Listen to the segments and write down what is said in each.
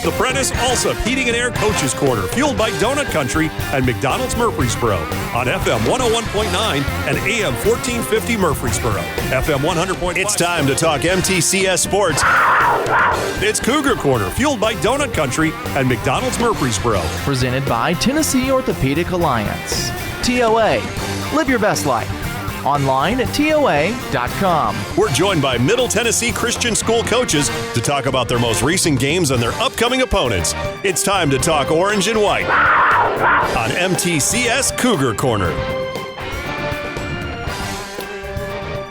The Prentice Allsup Heating and Air Coaches Corner, fueled by Donut Country and McDonald's Murfreesboro on FM 101.9 and AM 1450 Murfreesboro. FM 100.5. It's time to talk MTCS sports. It's Cougar Corner, fueled by Donut Country and McDonald's Murfreesboro. Presented by Tennessee Orthopedic Alliance. TOA. Live your best life. Online at TOA.com. We're joined by Middle Tennessee Christian School coaches to talk about their most recent games and their upcoming opponents. It's time to talk orange and white on MTCS Cougar Corner.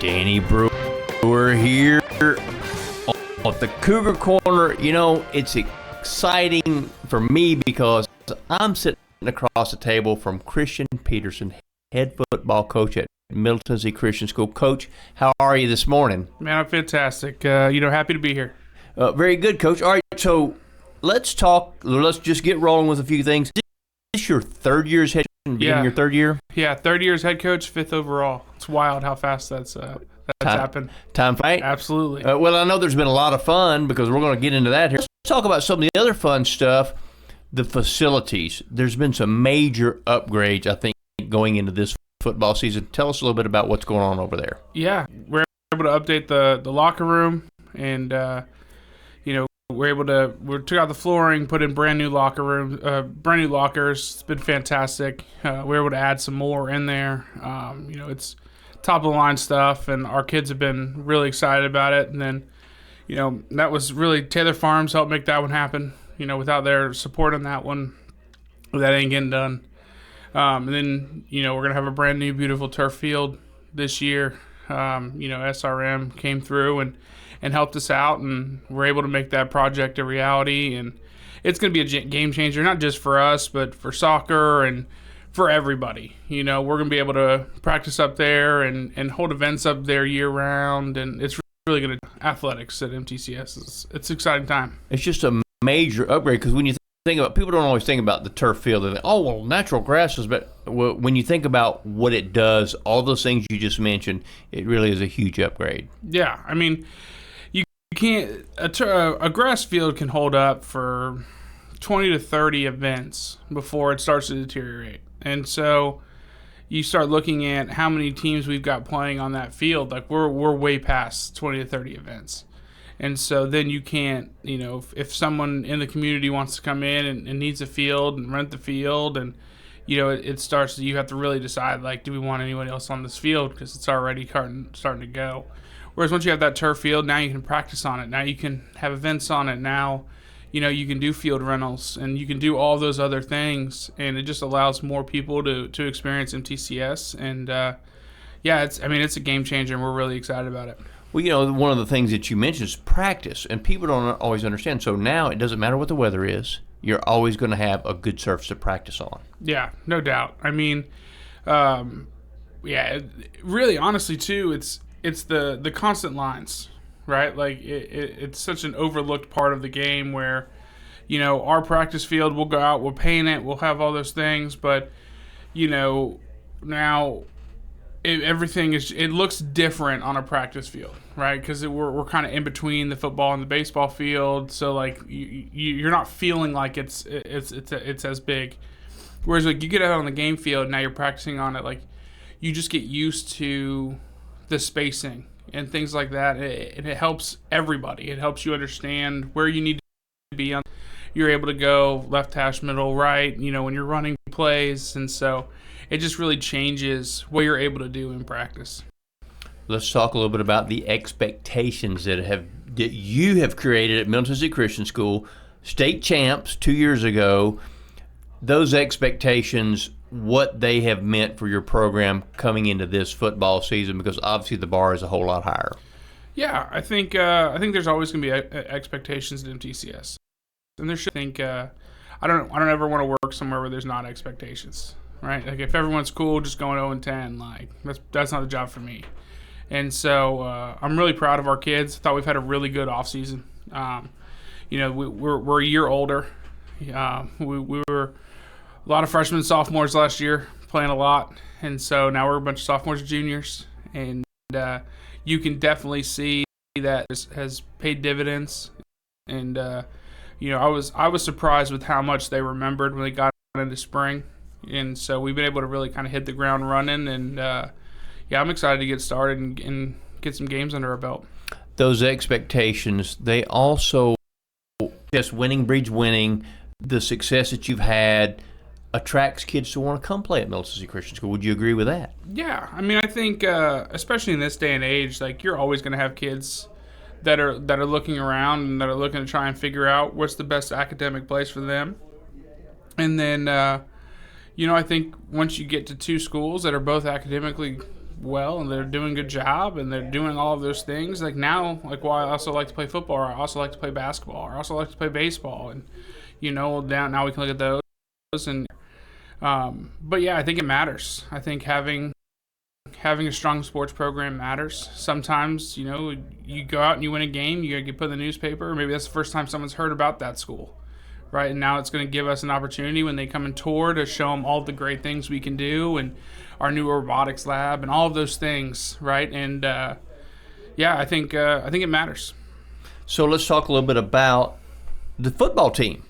Danny Brewer here at the Cougar Corner. You know, it's exciting for me because I'm sitting across the table from Christian Peterson, head football coach at Middle Tennessee Christian School. Coach, how are you this morning? Man, I'm fantastic. Happy to be here. Very good, Coach. All right, so let's just get rolling with a few things. Is this your third year as head coach? Your third year? Yeah, third year as head coach, fifth overall. It's wild how fast that's happened. Time flies. Absolutely. Well, I know there's been a lot of fun because we're going to get into that here. Let's talk about some of the other fun stuff, the facilities. There's been some major upgrades, I think, going into this football season. Tell us a little bit about what's going on over there. Yeah, we're able to update the locker room, and we took out the flooring, put in brand new lockers. It's been fantastic. We're able to add some more in there. It's top of the line stuff, and our kids have been really excited about it. And then, that was really Taylor Farms helped make that one happen. Without their support on that one, that ain't getting done. And then, we're going to have a brand new, beautiful turf field this year. SRM came through and helped us out, and we're able to make that project a reality. And it's going to be a game changer, not just for us, but for soccer and for everybody. We're going to be able to practice up there and hold events up there year-round, and it's really going to athletics at MTCS. It's an exciting time. It's just a major upgrade because when you think about, people don't always think about the turf field. They think, oh, well, natural grasses. But when you think about what it does, all those things you just mentioned, it really is a huge upgrade. Yeah, I mean, you can't a grass field can hold up for 20 to 30 events before it starts to deteriorate. And so you start looking at how many teams we've got playing on that field. Like we're way past 20 to 30 events. And so then you can't, if someone in the community wants to come in and needs a field and rent the field, and, it starts, you have to really decide, like, do we want anyone else on this field because it's already starting to go. Whereas once you have that turf field, now you can practice on it. Now you can have events on it. Now, you can do field rentals and you can do all those other things. And it just allows more people to experience MTCS. And, it's a game changer, and we're really excited about it. Well, one of the things that you mentioned is practice, and people don't always understand. So now it doesn't matter what the weather is. You're always going to have a good surface to practice on. Yeah, no doubt. I mean, really, honestly, too, it's the constant lines, right? Like, it's such an overlooked part of the game where, our practice field, we'll go out, we'll paint it, we'll have all those things, but, now it looks different on a practice field, right? Because we're kind of in between the football and the baseball field, so like you're not feeling like it's as big. Whereas like you get out on the game field, now you're practicing on it, like you just get used to the spacing and things like that. It helps everybody. It helps you understand where you need to be on. You're able to go left hash, middle, right. When you're running plays, and so it just really changes what you're able to do in practice. Let's talk a little bit about the expectations that you have created at Middle Tennessee Christian School. State champs 2 years ago. Those expectations, what they have meant for your program coming into this football season, because obviously the bar is a whole lot higher. Yeah, I think there's always going to be expectations at MTCS, and there should. I don't ever want to work somewhere where there's not expectations. Right, like if everyone's cool, just going 0-10, like that's not the job for me. And so I'm really proud of our kids. I thought we've had a really good off season. We're a year older. We were a lot of freshmen and sophomores last year playing a lot, and so now we're a bunch of sophomores and juniors. And you can definitely see that has paid dividends. And I was surprised with how much they remembered when they got into spring. And so we've been able to really kind of hit the ground running. And, I'm excited to get started and get some games under our belt. Those expectations, they also, just winning breeds winning. The success that you've had attracts kids to want to come play at Middle Tennessee Christian School. Would you agree with that? Yeah. I mean, I think, especially in this day and age, like, you're always going to have kids that are looking around and that are looking to try and figure out what's the best academic place for them. And then, I think once you get to two schools that are both academically well and they're doing a good job and they're doing all of those things, like now, like why I also like to play football, or I also like to play basketball, or I also like to play baseball, and now we can look at those and but yeah, I think it matters. I think having a strong sports program matters. Sometimes, you go out and you win a game, you get put in the newspaper, or maybe that's the first time someone's heard about that school, right? And now it's going to give us an opportunity when they come and tour to show them all the great things we can do and our new robotics lab and all of those things, right? And I think it matters. So let's talk a little bit about the football team.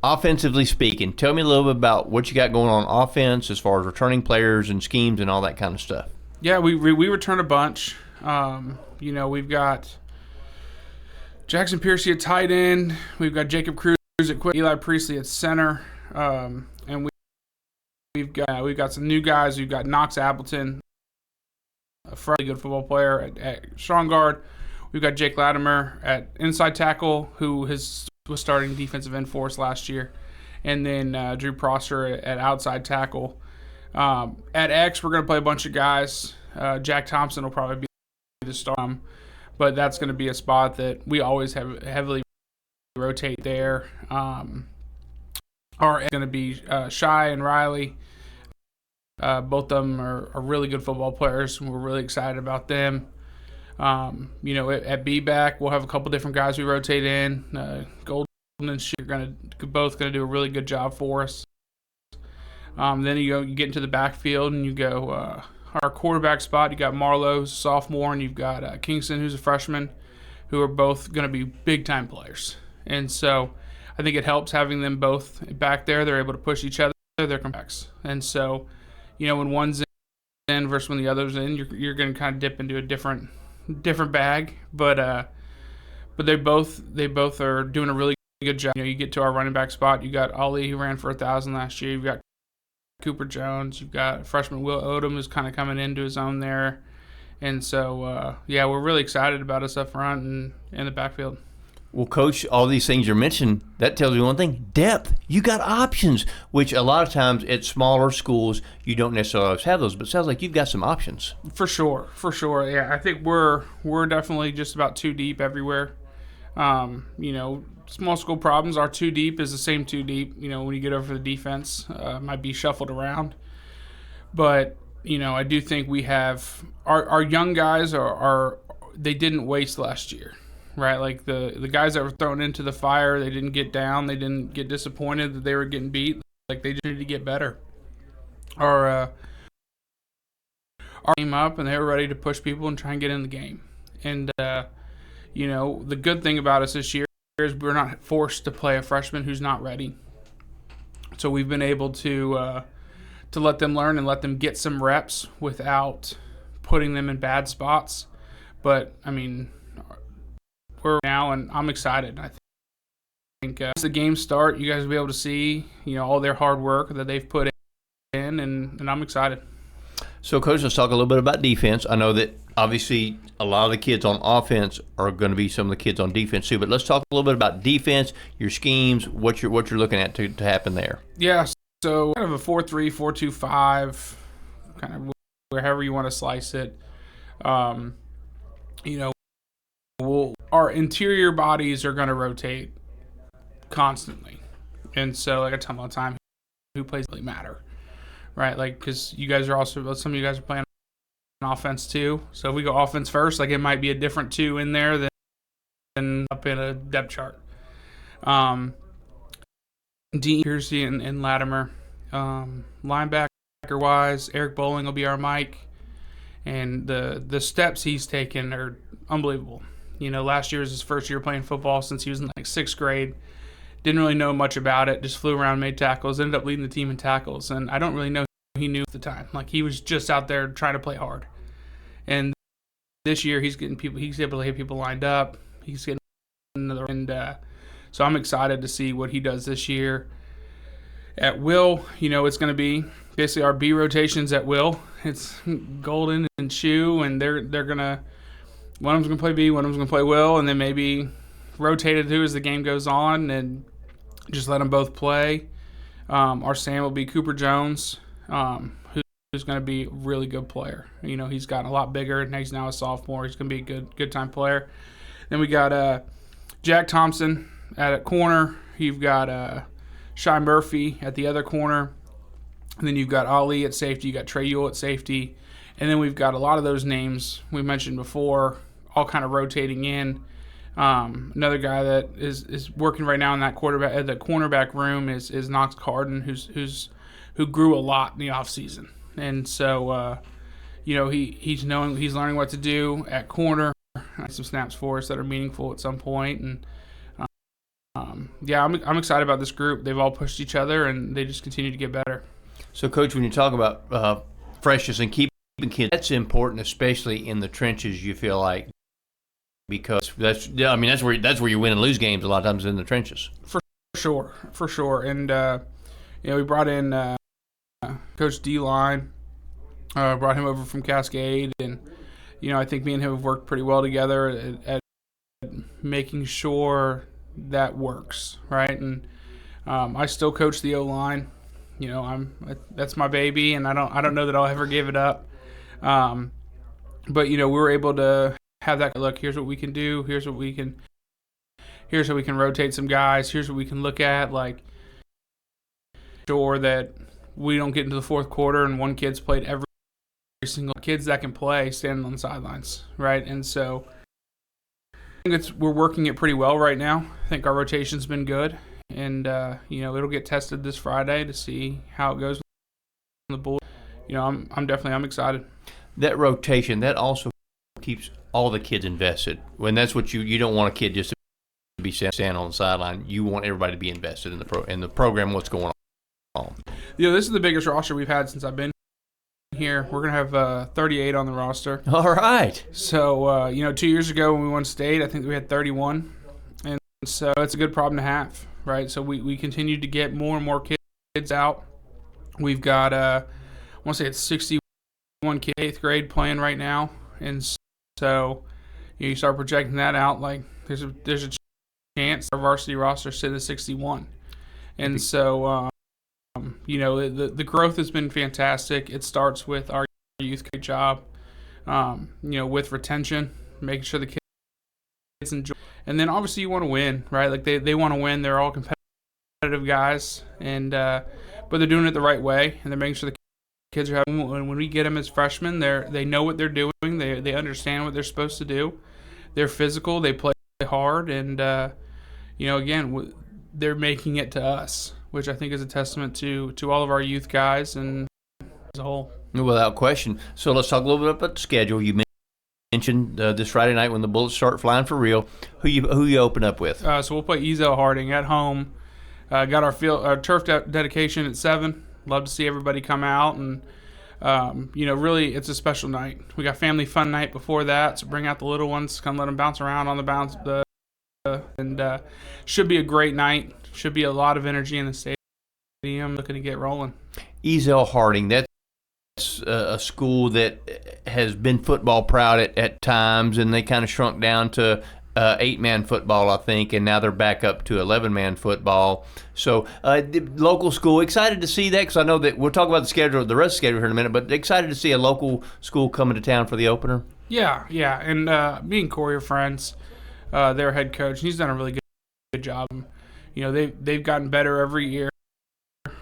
Offensively speaking, tell me a little bit about what you got going on offense as far as returning players and schemes and all that kind of stuff. Yeah, we return a bunch. We've got Jackson Piercy at tight end. We've got Jacob Cruz at quick, Eli Priestley at center, and we've got some new guys. We've got Knox Appleton, a really good football player at strong guard. We've got Jake Latimer at inside tackle, who was starting defensive end for us last year, and then Drew Prosser at outside tackle. At X, we're going to play a bunch of guys. Jack Thompson will probably be the star, but that's going to be a spot that we always have heavily rotate there. Are going to be Shy and Riley. Both of them are really good football players, and we're really excited about them. At B-back, we'll have a couple different guys we rotate in. Golden and She are both going to do a really good job for us. Then you get into the backfield, and you go our quarterback spot. You got Marlowe, who's a sophomore, and you've got Kingston, who's a freshman, who are both going to be big-time players. And so I think it helps having them both back there. They're able to push each other. They're comebacks. And so, when one's in versus when the other's in, you're going to kind of dip into a different bag. But they both are doing a really good job. You get to our running back spot. You got Ali, who ran for 1,000 last year. You've got Cooper Jones. You've got freshman Will Odom, who's kind of coming into his own there. And so, we're really excited about us up front and in the backfield. Well, Coach, all these things you're mentioning, that tells me one thing: depth. You got options, which a lot of times at smaller schools you don't necessarily always have those. But it sounds like you've got some options. For sure. Yeah, I think we're definitely just about too deep everywhere. Small school problems. Our too deep is the same too deep. When you get over the defense, might be shuffled around. But I do think we have our young guys are they didn't waste last year. Right, like the guys that were thrown into the fire, they didn't get down, they didn't get disappointed that they were getting beat. Like, they just needed to get better. Our came up and they were ready to push people and try and get in the game. And the good thing about us this year is we're not forced to play a freshman who's not ready. So we've been able to let them learn and let them get some reps without putting them in bad spots. But I mean, we're now, and I'm excited. I think as the games start, you guys will be able to see, all their hard work that they've put in, and I'm excited. So, Coach, let's talk a little bit about defense. I know that obviously a lot of the kids on offense are going to be some of the kids on defense too, but let's talk a little bit about defense, your schemes, what you're looking at to happen there. Yeah, so kind of a 4-3, 4-2-5, kind of wherever you want to slice it. Our interior bodies are going to rotate constantly. And so, like I tell them all the time, who plays really matter, right? Like, because you guys are also, some of you guys are playing on offense too. So if we go offense first, like, it might be a different two in there than up in a depth chart. Dean Piercy and Latimer. Linebacker-wise, Eric Bowling will be our Mike. And the steps he's taken are unbelievable. Last year was his first year playing football since he was in like 6th grade. Didn't really know much about it. Just flew around, made tackles, ended up leading the team in tackles. And I don't really know he knew at the time. Like, he was just out there trying to play hard. And this year he's getting people. He's able to get people lined up. He's getting another. And so I'm excited to see what he does this year. At will, it's going to be basically our B rotations at will. It's Golden and Shu, and they're gonna. One of them's gonna play B, one of them's gonna play Will, and then maybe rotate it as the game goes on, and just let them both play. Our Sam will be Cooper Jones, who's going to be a really good player. He's gotten a lot bigger, and he's now a sophomore. He's going to be a good time player. Then we got Jack Thompson at a corner. You've got Shy Murphy at the other corner. And then you've got Ali at safety. You got Trey Ewell at safety. And then we've got a lot of those names we mentioned before, all kind of rotating in. Another guy that is working right now in that cornerback room is Knox Carden, who grew a lot in the offseason. And so, he's learning what to do at corner. Some snaps for us that are meaningful at some point. And I'm excited about this group. They've all pushed each other, and they just continue to get better. So, Coach, when you talk about freshness and keeping kids, that's important, especially in the trenches. You feel like, because that's where you win and lose games a lot of times, in the trenches. For sure. And we brought in Coach D-Line, brought him over from Cascade, and I think me and him have worked pretty well together at making sure that works, right? And I still coach the O-line. That's my baby, and I don't know that I'll ever give it up. But we were able to have that look. Here's what we can do. Here's how we can rotate some guys. Here's what we can look at. Like, sure that we don't get into the fourth quarter and one kid's played every single kids that can play standing on the sidelines, right? And so I think we're working it pretty well right now. I think our rotation's been good, and it'll get tested this Friday to see how it goes with the Bulls. I'm excited. That rotation, that also keeps all the kids invested. When that's what you don't want a kid just to be standing on the sideline. You want everybody to be invested in the program, what's going on. This is the biggest roster we've had since I've been here. We're gonna have 38 on the roster. All right. So 2 years ago when we won state, I think we had 31, and so it's a good problem to have, right? So we continue to get more and more kids out. We've got I want to say it's 61 kids, 8th grade playing right now, and so you start projecting that out, like there's a chance our varsity roster sits at 61, and so the growth has been fantastic. It starts with our youth great job, with retention, making sure the kids enjoy, and then obviously you want to win, right? Like they want to win. They're all competitive guys, and but they're doing it the right way, and they're making sure the kids are having. When we get them as freshmen, they know what they're doing. They understand what they're supposed to do. They're physical. They play hard, and again, they're making it to us, which I think is a testament to all of our youth guys and as a whole. Without question. So let's talk a little bit about the schedule. You mentioned this Friday night when the Bullets start flying for real. Who you open up with? So we'll play Ezel Harding at home. Got our turf dedication at 7. Love to see everybody come out, and really it's a special night. We got family fun night before that, so bring out the little ones, come let them bounce around on the bounce, and should be a great night. Should be a lot of energy in the stadium. Looking to get rolling. Ezel Harding, that's a school that has been football proud at times, and they kind of shrunk down to 8-man football, I think, and now they're back up to 11-man football. So the local school, excited to see that, because I know that we'll talk about the rest of the schedule here in a minute, but excited to see a local school coming to town for the opener. Yeah, and me and Corey are friends. Their head coach, he's done a really good job. They've gotten better every year.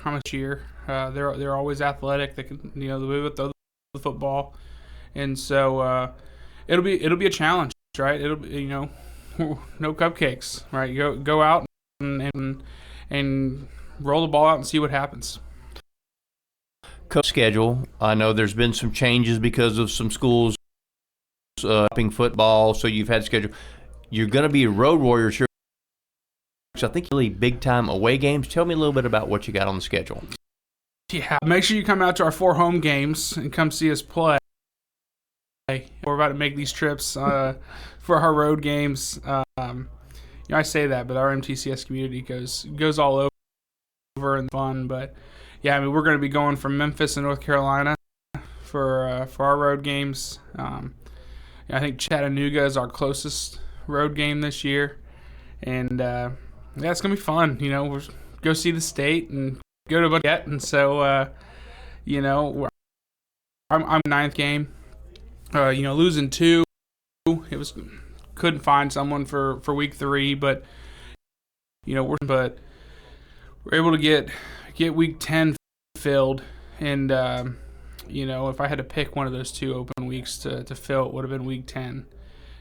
How much year? They're always athletic. They can they throw the football, and so it'll be a challenge, right? It'll be no cupcakes, right? Go out and roll the ball out and see what happens. Schedule. I know there's been some changes because of some schools upping football, so you've had schedule. You're going to be road warriors here. weeks. I think really big-time away games. Tell me a little bit about what you got on the schedule. Yeah, make sure you come out to our 4 home games and come see us play. We're about to make these trips for our road games. I say that, but our MTCS community goes all over and fun. But yeah, I mean, we're going to be going from Memphis and North Carolina for our road games. I think Chattanooga is our closest road game this year, and yeah, it's gonna be fun. We'll go see the state and go to a bunch of, and so I'm 9th game. Losing 2, couldn't find someone for week 3, but we're able to get week 10 filled, and if I had to pick one of those 2 open weeks to fill, it would have been week 10.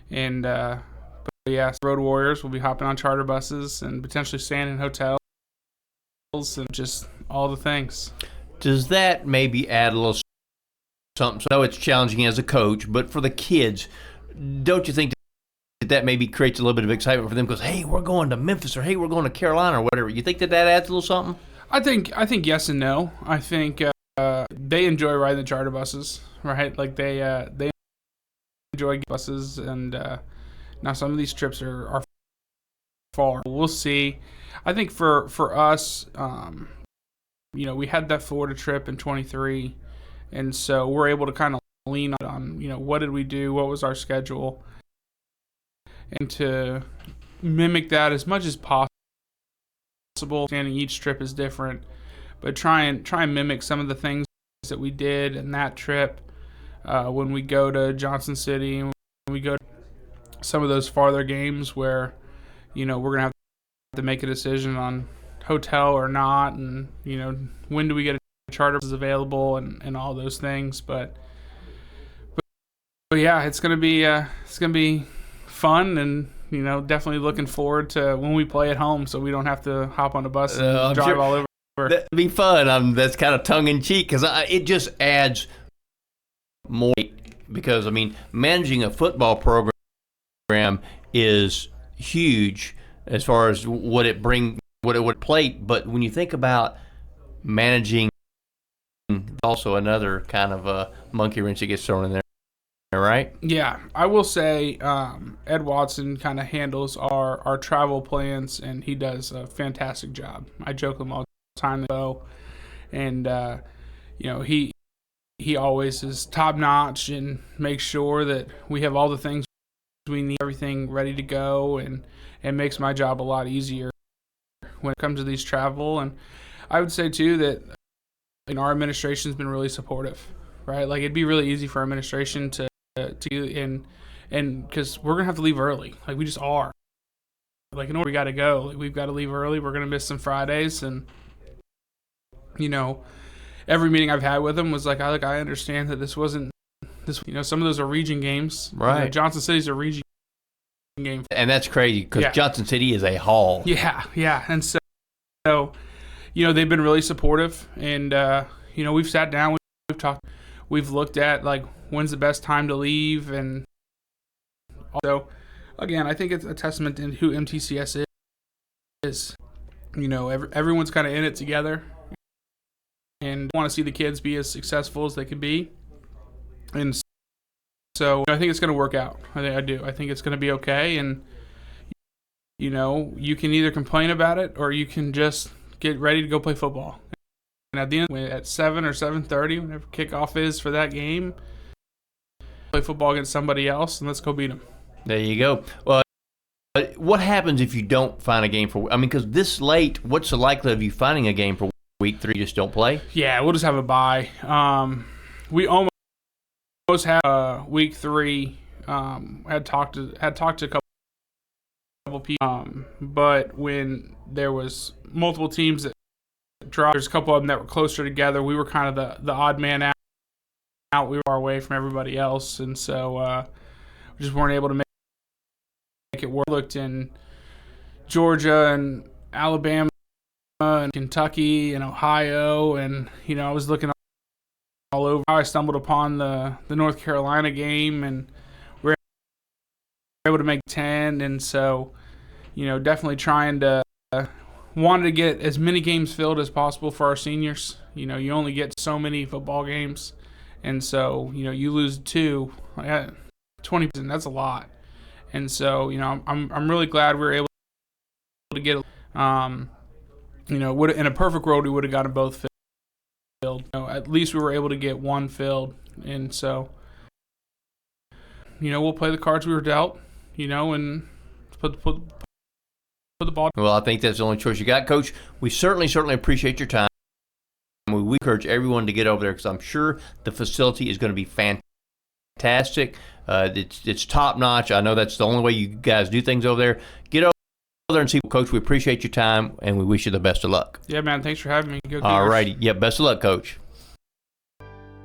And but yeah, Road Warriors will be hopping on charter buses and potentially staying in hotels and just all the things. Does that maybe add a little something? So I know it's challenging as a coach, but for the kids, don't you think that maybe creates a little bit of excitement for them? Because, hey, we're going to Memphis, or hey, we're going to Carolina, or whatever. You think that adds a little something? I think yes and no. I think they enjoy riding the charter buses, right? Like they enjoy buses, and now some of these trips are far. We'll see. I think for us, we had that Florida trip in 23, and so we're able to kind of lean on what did we do, what was our schedule, and to mimic that as much as possible. Understanding each trip is different, but try and mimic some of the things that we did in that trip when we go to Johnson City and when we go to some of those farther games where we're gonna have to make a decision on hotel or not, and when do we get a charter is available and all those things. But yeah, it's gonna be fun, and definitely looking forward to when we play at home, so we don't have to hop on a bus and drive all over. That'd be fun. That's kind of tongue-in-cheek, because it just adds more, because, managing a football program is huge as far as what it would plate, but when you think about managing, also another kind of a monkey wrench that gets thrown in there. Right? Yeah, I will say Ed Watson kind of handles our travel plans, and he does a fantastic job. I joke with him all the time, though, and he always is top notch and makes sure that we have all the things we need, everything ready to go, and makes my job a lot easier when it comes to these travel. And I would say too that our administration's been really supportive, right? Like, it'd be really easy for our administration to because we're gonna have to leave early, like we just are. Like, in order, we got to go. Like, we've got to leave early. We're gonna miss some Fridays, and every meeting I've had with them was like, I understand that this wasn't this. Some of those are region games, right? Johnson City's a region game, and that's crazy because Johnson City is a haul. Yeah, and so they've been really supportive, and we've sat down, we've talked, we've looked at like when's the best time to leave, and also, again, I think it's a testament to who MTCS is. Everyone's kind of in it together, and want to see the kids be as successful as they can be, and so I think it's going to work out. I do. I think it's going to be okay, and you can either complain about it or you can just get ready to go play football. And at the end, at 7 or 7:30, whenever kickoff is for that game, play football against somebody else, and let's go beat them. There you go. Well, what happens if you don't find a game for? Because this late, what's the likelihood of you finding a game for week 3? You just don't play? Yeah, we'll just have a bye. We almost had week 3. Had talked to a couple people, but when there was multiple teams that dropped, there's a couple of them that were closer together. We were kind of the odd man out. We were far away from everybody else, and so we just weren't able to make it work. Looked in Georgia and Alabama and Kentucky and Ohio, and I was looking all over. I stumbled upon the North Carolina game, and we were able to make 10, and so definitely trying to wanted to get as many games filled as possible for our seniors. You know, you only get so many football games, and so, you know, you lose 2, 20%, that's a lot. And so, you know, I'm really glad we were able to get, you know, in a perfect world, we would have gotten both filled. You know, at least we were able to get one filled, and so, you know, we'll play the cards we were dealt, you know, and put the ball. Well, I think that's the only choice you got, Coach. We certainly appreciate your time. We encourage everyone to get over there because I'm sure the facility is going to be fantastic. It's top notch. I know that's the only way you guys do things over there. Get over there and see, Coach. We appreciate your time and we wish you the best of luck. Yeah, man. Thanks for having me. Go Cougars. All righty. Yeah, best of luck, Coach.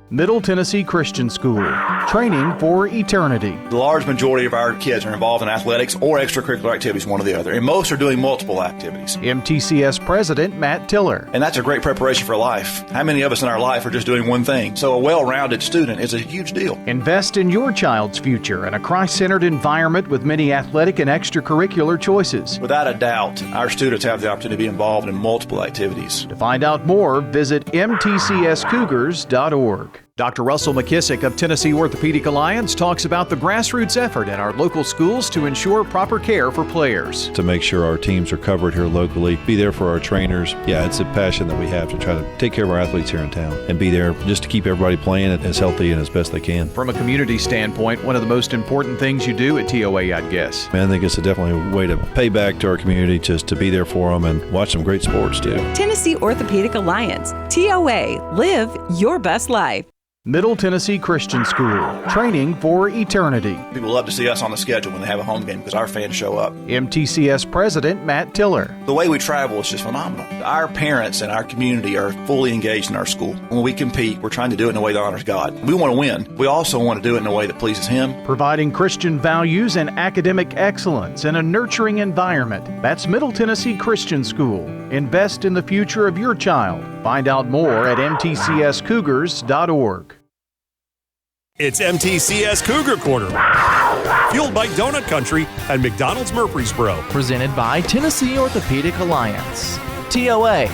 Middle Tennessee Christian School, training for eternity. The large majority of our kids are involved in athletics or extracurricular activities, one or the other, and most are doing multiple activities. MTCS President Matt Tiller. And that's a great preparation for life. How many of us in our life are just doing one thing? So a well-rounded student is a huge deal. Invest in your child's future in a Christ-centered environment with many athletic and extracurricular choices. Without a doubt, our students have the opportunity to be involved in multiple activities. To find out more, visit mtcscougars.org. Dr. Russell McKissick of Tennessee Orthopedic Alliance talks about the grassroots effort in our local schools to ensure proper care for players. To make sure our teams are covered here locally, be there for our trainers. Yeah, it's a passion that we have to try to take care of our athletes here in town and be there just to keep everybody playing as healthy and as best they can. From a community standpoint, one of the most important things you do at TOA, I'd guess. I think it's definitely a way to pay back to our community, just to be there for them and watch some great sports too. Tennessee Orthopedic Alliance, TOA, live your best life. Middle Tennessee Christian School, training for eternity. People love to see us on the schedule when they have a home game because our fans show up. MTCS President Matt Tiller. The way we travel is just phenomenal. Our parents and our community are fully engaged in our school. When we compete, we're trying to do it in a way that honors God. We want to win. We also want to do it in a way that pleases Him. Providing Christian values and academic excellence in a nurturing environment. That's Middle Tennessee Christian School. Invest in the future of your child. Find out more at mtcscougars.org. It's MTCS Cougar Corner, fueled by Donut Country and McDonald's Murfreesboro. Presented by Tennessee Orthopedic Alliance. TOA,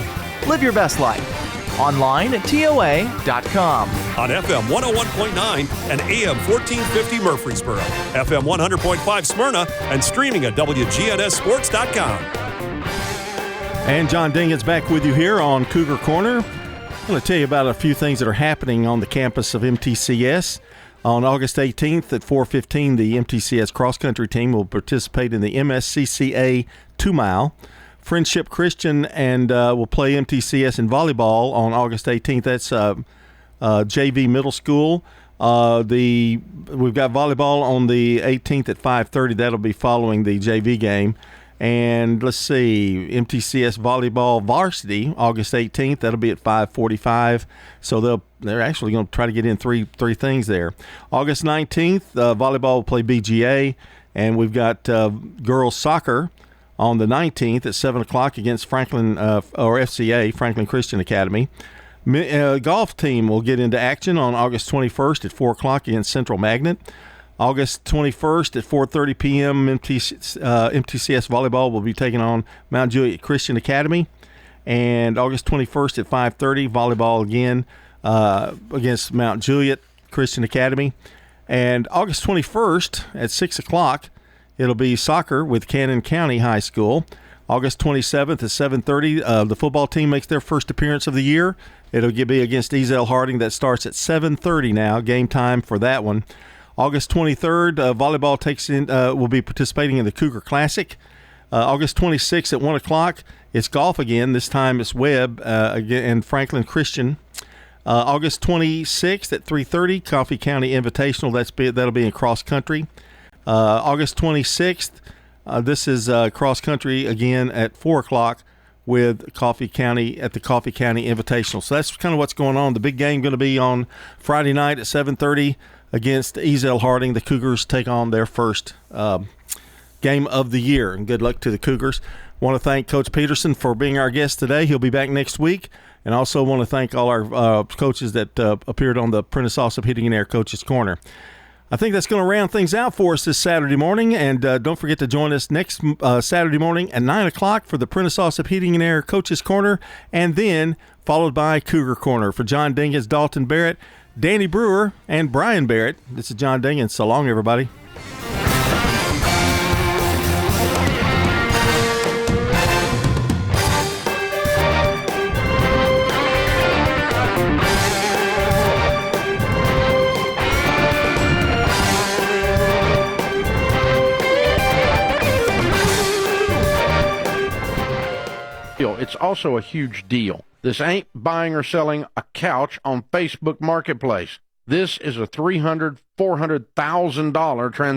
live your best life. Online at TOA.com. On FM 101.9 and AM 1450 Murfreesboro, FM 100.5 Smyrna, and streaming at WGNSSports.com. And John Dingett's back with you here on Cougar Corner. I'm going to tell you about a few things that are happening on the campus of MTCS. On August 18th at 4:15, the MTCS cross-country team will participate in the MSCCA 2-mile. Friendship Christian and will play MTCS in volleyball on August 18th. That's JV Middle School. We've got volleyball on the 18th at 5:30. That'll be following the JV game. And let's see, MTCS volleyball varsity August 18th. That'll be at 5:45. So they're actually going to try to get in three things there. August 19th, volleyball will play BGA, and we've got girls soccer on the 19th at 7 o'clock against Franklin or FCA, Franklin Christian Academy. Golf team will get into action on August 21st at 4 o'clock against Central Magnet. August 21st at 4:30 p.m., MTCS volleyball will be taking on Mount Juliet Christian Academy. And August 21st at 5:30, volleyball again against Mount Juliet Christian Academy. And August 21st at 6 o'clock, it'll be soccer with Cannon County High School. August 27th at 7:30, the football team makes their first appearance of the year. It'll be against Ezel Harding. That starts at 7:30 now, game time for that one. August 23rd, volleyball will be participating in the Cougar Classic. August 26th at 1 o'clock, it's golf again. This time it's Webb and Franklin Christian. August 26th at 3:30, Coffee County Invitational. That'll be in cross country. August 26th, this is cross country again at 4 o'clock with Coffee County at the Coffee County Invitational. So that's kind of what's going on. The big game going to be on Friday night at 7:30. Against Ezel Harding. The Cougars take on their first game of the year. And good luck to the Cougars. Want to thank Coach Peterson for being our guest today. He'll be back next week. And also want to thank all our coaches that appeared on the Prentice Allsup Heating and Air Coaches Corner. I think that's going to round things out for us this Saturday morning. And don't forget to join us next Saturday morning at 9 o'clock for the Prentice Allsup Heating and Air Coaches Corner, and then followed by Cougar Corner. For John Dingens, Dalton Barrett, Danny Brewer, and Brian Barrett, this is John Dingens. So long, everybody. It's also a huge deal. This ain't buying or selling a couch on Facebook Marketplace. This is a $300,000, $400,000 transaction.